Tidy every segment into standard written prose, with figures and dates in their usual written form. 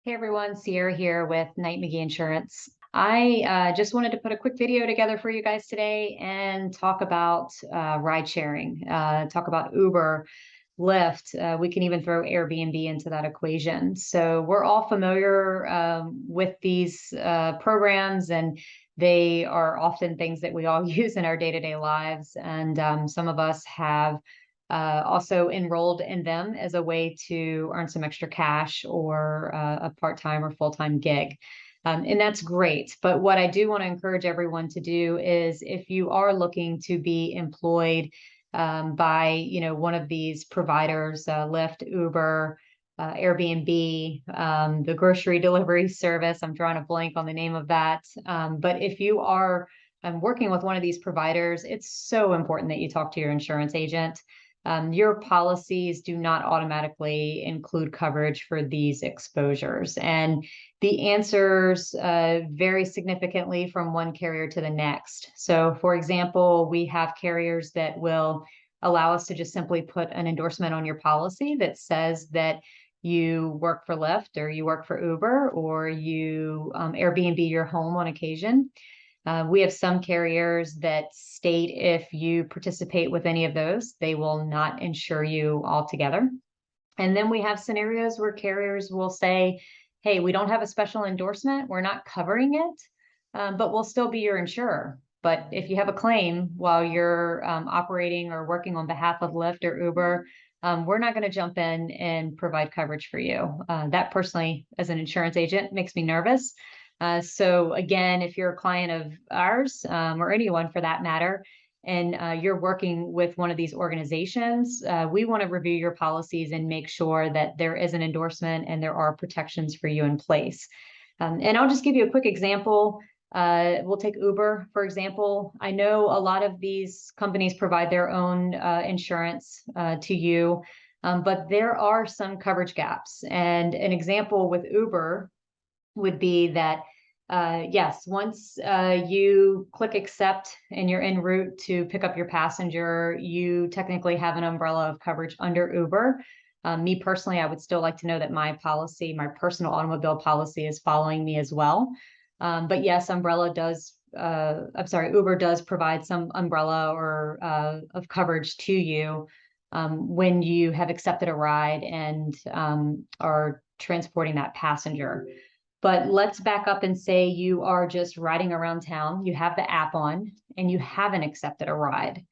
Hey everyone, Sierra here with Magee Insurance. I just wanted to put a quick video together for you guys today and talk about ride sharing, talk about Uber, Lyft. We can even throw Airbnb into that equation. So we're all familiar with these programs, and they are often things that we all use in our day-to-day lives. And some of us have also enrolled in them as a way to earn some extra cash or a part-time or full-time gig. And that's great. But what I do want to encourage everyone to do is if you are looking to be employed by, one of these providers, Lyft, Uber, Airbnb, the grocery delivery service, I'm drawing a blank on the name of that. But if you are working with one of these providers, it's so important that you talk to your insurance agent. Your policies do not automatically include coverage for these exposures. And the answers vary significantly from one carrier to the next. So, for example, we have carriers that will allow us to just simply put an endorsement on your policy that says that you work for Lyft or you work for Uber or you Airbnb your home on occasion. We have some carriers that state if you participate with any of those, they will not insure you altogether. And then we have scenarios where carriers will say, hey, we don't have a special endorsement, we're not covering it, but we'll still be your insurer. But if you have a claim while you're operating or working on behalf of Lyft or Uber, we're not going to jump in and provide coverage for you. That personally, as an insurance agent, makes me nervous. So again, if you're a client of ours, or anyone for that matter, and you're working with one of these organizations, we want to review your policies and make sure that there is an endorsement and there are protections for you in place. And I'll just give you a quick example. We'll take Uber, for example. I know a lot of these companies provide their own insurance to you, but there are some coverage gaps. And an example with Uber would be that, yes, once you click accept and you're en route to pick up your passenger, you technically have an umbrella of coverage under Uber. Me personally, I would still like to know that my policy, my personal automobile policy, is following me as well. But yes, Uber does provide some umbrella or of coverage to you when you have accepted a ride and are transporting that passenger. But let's back up and say you are just riding around town, you have the app on, and you haven't accepted a ride.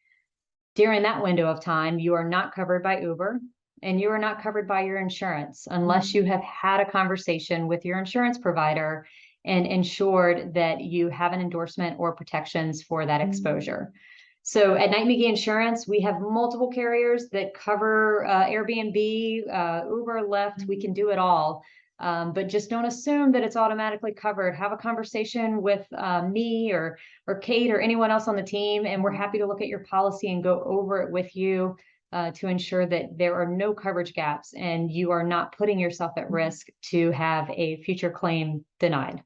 During that window of time, you are not covered by Uber, and you are not covered by your insurance unless you have had a conversation with your insurance provider and ensured that you have an endorsement or protections for that exposure. So at Magee Insurance, we have multiple carriers that cover Airbnb, Uber, Lyft. We can do it all. But just don't assume that it's automatically covered. Have a conversation with me or Kate or anyone else on the team, and we're happy to look at your policy and go over it with you to ensure that there are no coverage gaps and you are not putting yourself at risk to have a future claim denied.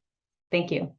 Thank you.